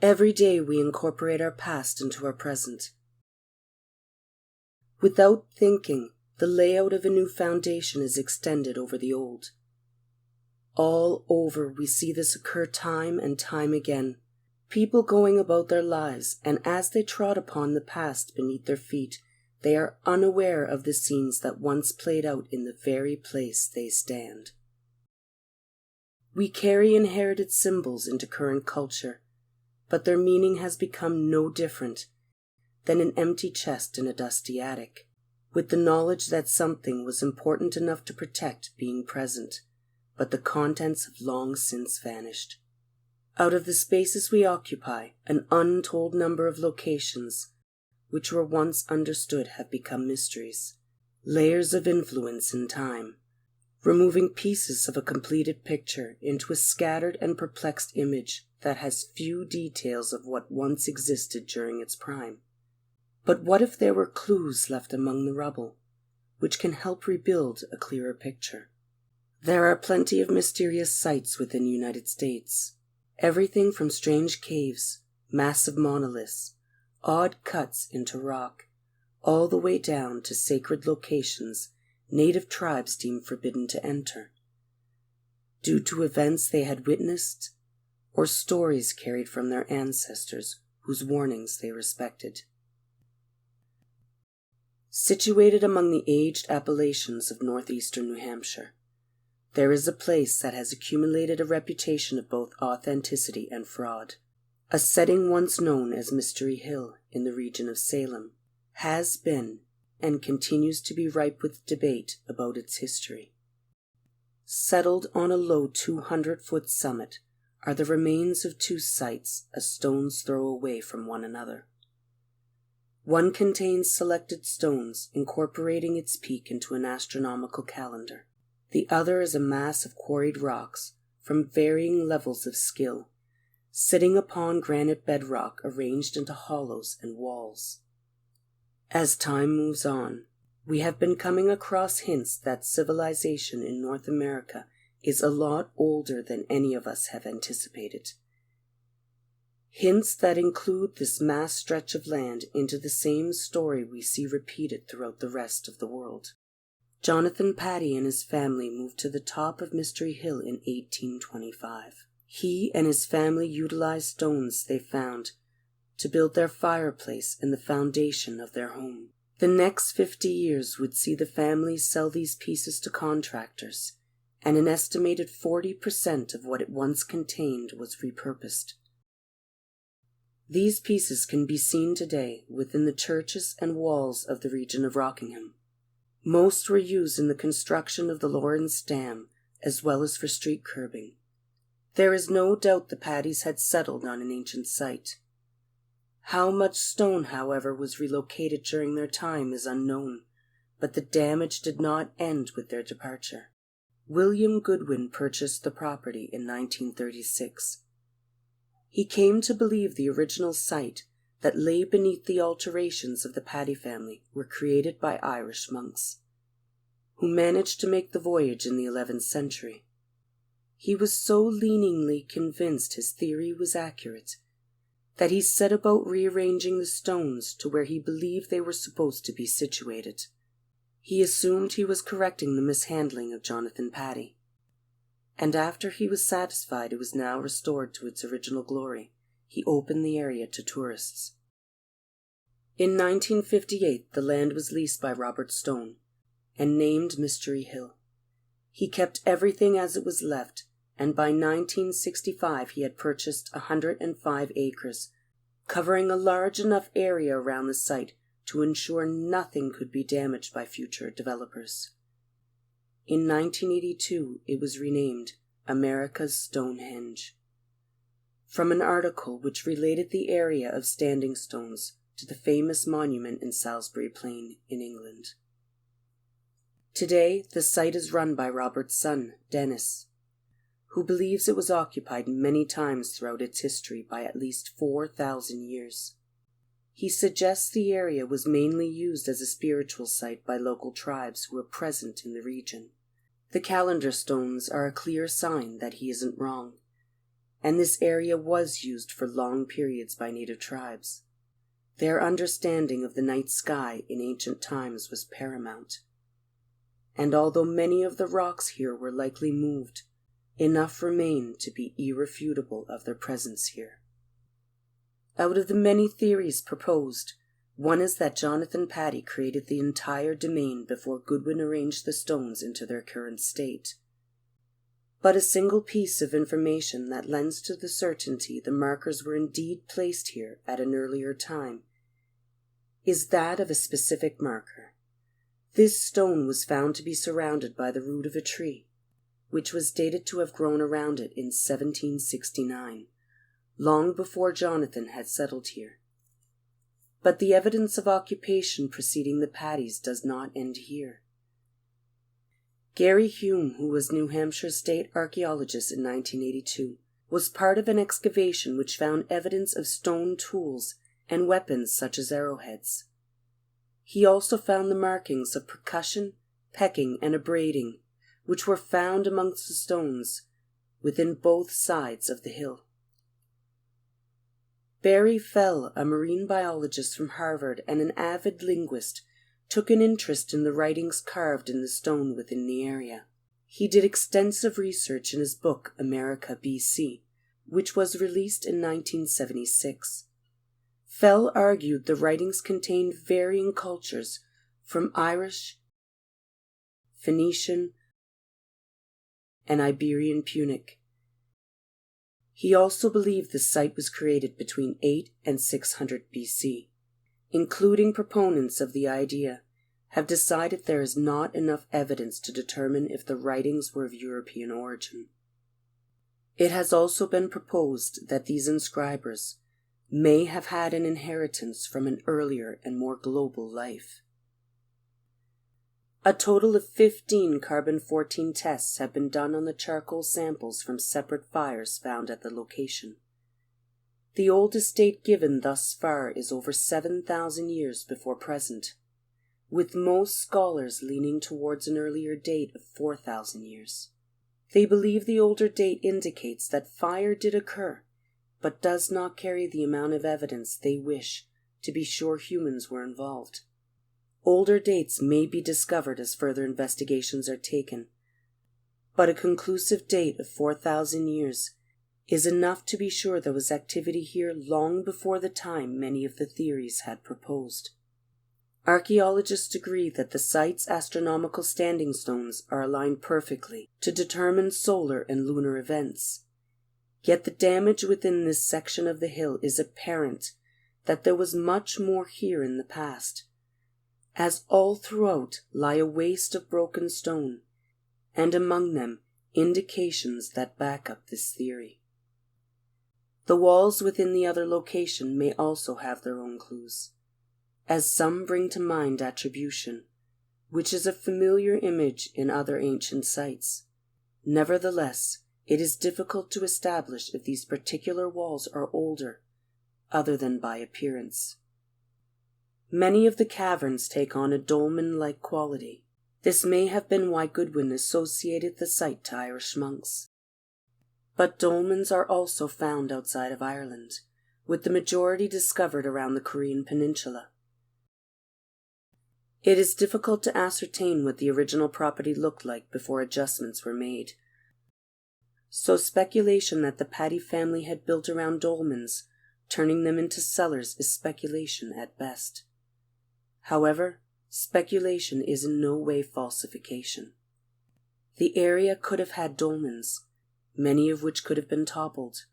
Every day we incorporate our past into our present. Without thinking, the layout of a new foundation is extended over the old. All over we see this occur time and time again. People going about their lives, and as they trod upon the past beneath their feet, they are unaware of the scenes that once played out in the very place they stand. We carry inherited symbols into current culture, but their meaning has become no different than an empty chest in a dusty attic, with the knowledge that something was important enough to protect being present, but the contents have long since vanished. Out of the spaces we occupy, an untold number of locations, which were once understood, have become mysteries, layers of influence in time, removing pieces of a completed picture into a scattered and perplexed image that has few details of what once existed during its prime. But what if there were clues left among the rubble, which can help rebuild a clearer picture? There are plenty of mysterious sites within the United States. Everything from strange caves, massive monoliths, odd cuts into rock, all the way down to sacred locations native tribes deemed forbidden to enter, due to events they had witnessed or stories carried from their ancestors whose warnings they respected. Situated among the aged Appalachians of northeastern New Hampshire, there is a place that has accumulated a reputation of both authenticity and fraud. A setting once known as Mystery Hill in the region of Salem has been and continues to be ripe with debate about its history. Settled on a low 200-foot summit are the remains of two sites a stone's throw away from one another. One contains selected stones incorporating its peak into an astronomical calendar. The other is a mass of quarried rocks from varying levels of skill, sitting upon granite bedrock arranged into hollows and walls. As time moves on, we have been coming across hints that civilization in North America is a lot older than any of us have anticipated. Hints that include this vast stretch of land into the same story we see repeated throughout the rest of the world. Jonathan Patty and his family moved to the top of Mystery Hill in 1825. He and his family utilized stones they found to build their fireplace and the foundation of their home. The next 50 years would see the family sell these pieces to contractors, and an estimated 40% of what it once contained was repurposed. These pieces can be seen today within the churches and walls of the region of Rockingham. Most were used in the construction of the Lawrence Dam, as well as for street curbing. There is no doubt the Pattys had settled on an ancient site. How much stone, however, was relocated during their time is unknown, but the damage did not end with their departure. William Goodwin purchased the property in 1936. He came to believe the original site that lay beneath the alterations of the Patty family were created by Irish monks, who managed to make the voyage in the 11th century. He was so leaningly convinced his theory was accurate that he set about rearranging the stones to where he believed they were supposed to be situated. He assumed he was correcting the mishandling of Jonathan Patty, and after he was satisfied it was now restored to its original glory, he opened the area to tourists. In 1958, the land was leased by Robert Stone and named Mystery Hill. He kept everything as it was left, and by 1965 he had purchased 105 acres, covering a large enough area around the site to ensure nothing could be damaged by future developers. In 1982, it was renamed America's Stonehenge, from an article which related the area of standing stones to the famous monument in Salisbury Plain in England. Today, the site is run by Robert's son, Dennis, who believes it was occupied many times throughout its history by at least 4,000 years. He suggests the area was mainly used as a spiritual site by local tribes who were present in the region. The calendar stones are a clear sign that he isn't wrong, and this area was used for long periods by native tribes. Their understanding of the night sky in ancient times was paramount. And although many of the rocks here were likely moved, enough remained to be irrefutable of their presence here. Out of the many theories proposed, one is that Jonathan Paddy created the entire domain before Goodwin arranged the stones into their current state. But a single piece of information that lends to the certainty the markers were indeed placed here at an earlier time is that of a specific marker. This stone was found to be surrounded by the root of a tree, which was dated to have grown around it in 1769, long before Jonathan had settled here. But the evidence of occupation preceding the Paddys does not end here. Gary Hume, who was New Hampshire state archaeologist in 1982, was part of an excavation which found evidence of stone tools and weapons such as arrowheads. He also found the markings of percussion, pecking, and abrading, which were found amongst the stones within both sides of the hill. Barry Fell, a marine biologist from Harvard and an avid linguist, took an interest in the writings carved in the stone within the area. He did extensive research in his book America, B.C., which was released in 1976. Fell argued the writings contained varying cultures from Irish, Phoenician, and Iberian Punic. He also believed the site was created between 8 and 600 BC. Including proponents of the idea, have decided there is not enough evidence to determine if the writings were of European origin. It has also been proposed that these inscribers may have had an inheritance from an earlier and more global life. A total of 15 carbon-14 tests have been done on the charcoal samples from separate fires found at the location. The oldest date given thus far is over 7,000 years before present, with most scholars leaning towards an earlier date of 4,000 years. They believe the older date indicates that fire did occur, but does not carry the amount of evidence they wish to be sure humans were involved. Older dates may be discovered as further investigations are taken, but a conclusive date of 4,000 years is enough to be sure there was activity here long before the time many of the theories had proposed. Archaeologists agree that the site's astronomical standing stones are aligned perfectly to determine solar and lunar events. Yet the damage within this section of the hill is apparent that there was much more here in the past, as all throughout lie a waste of broken stone, and among them indications that back up this theory. The walls within the other location may also have their own clues, as some bring to mind Attribution, which is a familiar image in other ancient sites. Nevertheless, it is difficult to establish if these particular walls are older, other than by appearance. Many of the caverns take on a dolmen-like quality. This may have been why Goodwin associated the site to Irish monks. But dolmens are also found outside of Ireland, with the majority discovered around the Korean peninsula. It is difficult to ascertain what the original property looked like before adjustments were made, so speculation that the Paddy family had built around dolmens, turning them into cellars, is speculation at best. However, speculation is in no way falsification. The area could have had dolmens, many of which could have been toppled,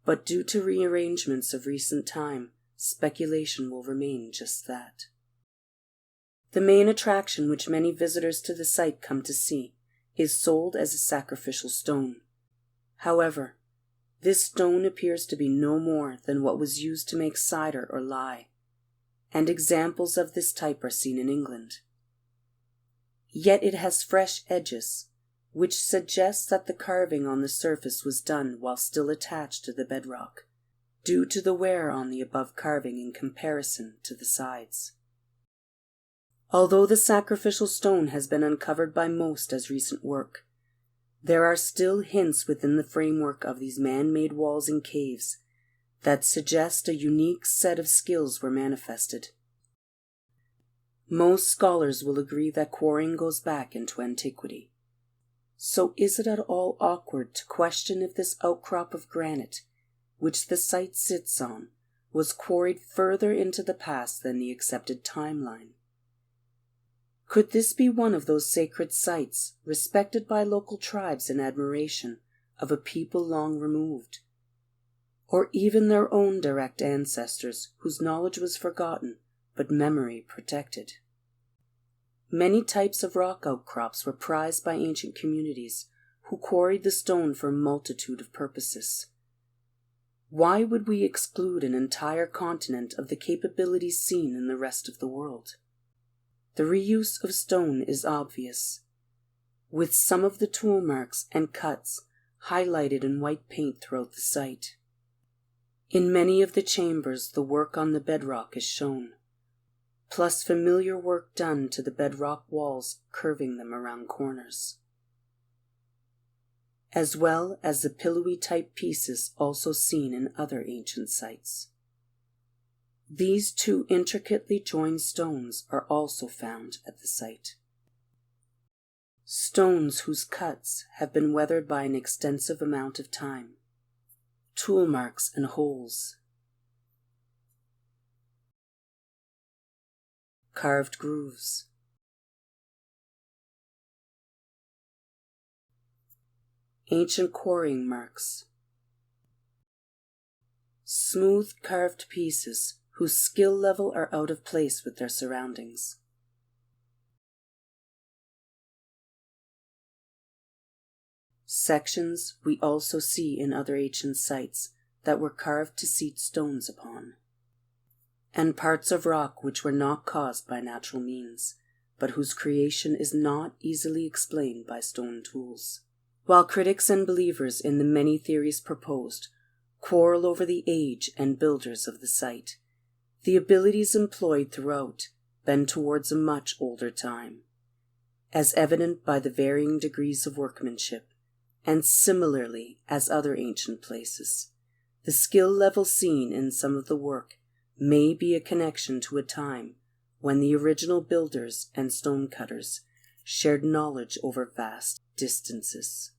but due to rearrangements of recent time, speculation will remain just that. The main attraction which many visitors to the site come to see is sold as a sacrificial stone. However, this stone appears to be no more than what was used to make cider or lye, and examples of this type are seen in England. Yet it has fresh edges, which suggests that the carving on the surface was done while still attached to the bedrock, due to the wear on the above carving in comparison to the sides. Although the sacrificial stone has been uncovered by most as recent work, There are still hints within the framework of these man-made walls and caves that suggest a unique set of skills were manifested. Most scholars will agree that quarrying goes back into antiquity. So is it at all awkward to question if this outcrop of granite, which the site sits on, was quarried further into the past than the accepted timeline? Could this be one of those sacred sites, respected by local tribes in admiration of a people long removed? Or even their own direct ancestors whose knowledge was forgotten but memory protected? Many types of rock outcrops were prized by ancient communities who quarried the stone for a multitude of purposes. Why would we exclude an entire continent of the capabilities seen in the rest of the world? The reuse of stone is obvious, with some of the tool marks and cuts highlighted in white paint throughout the site. In many of the chambers, the work on the bedrock is shown, plus familiar work done to the bedrock walls, curving them around corners, as well as the pillowy type pieces also seen in other ancient sites. These two intricately joined stones are also found at the site. Stones whose cuts have been weathered by an extensive amount of time. Tool marks and holes. Carved grooves. Ancient quarrying marks. Smooth carved pieces whose skill level are out of place with their surroundings. Sections we also see in other ancient sites that were carved to seat stones upon, and parts of rock which were not caused by natural means, but whose creation is not easily explained by stone tools. While critics and believers in the many theories proposed quarrel over the age and builders of the site, the abilities employed throughout bend towards a much older time, as evident by the varying degrees of workmanship, and similarly as other ancient places. The skill level seen in some of the work may be a connection to a time when the original builders and stonecutters shared knowledge over vast distances.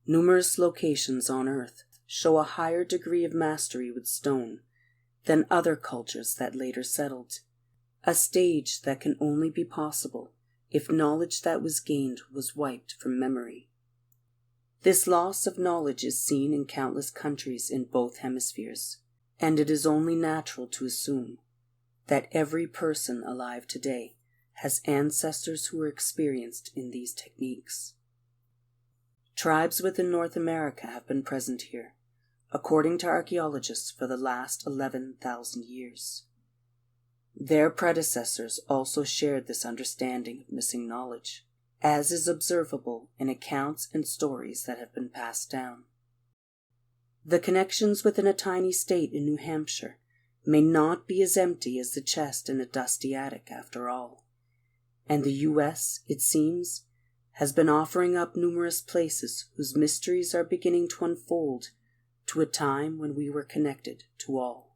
Numerous locations on Earth show a higher degree of mastery with stone than other cultures that later settled, a stage that can only be possible if knowledge that was gained was wiped from memory. This loss of knowledge is seen in countless countries in both hemispheres, and it is only natural to assume that every person alive today has ancestors who were experienced in these techniques. Tribes within North America have been present here, according to archaeologists, for the last 11,000 years. Their predecessors also shared this understanding of missing knowledge, as is observable in accounts and stories that have been passed down. The connections within a tiny state in New Hampshire may not be as empty as the chest in a dusty attic after all, and the U.S., it seems, has been offering up numerous places whose mysteries are beginning to unfold to a time when we were connected to all.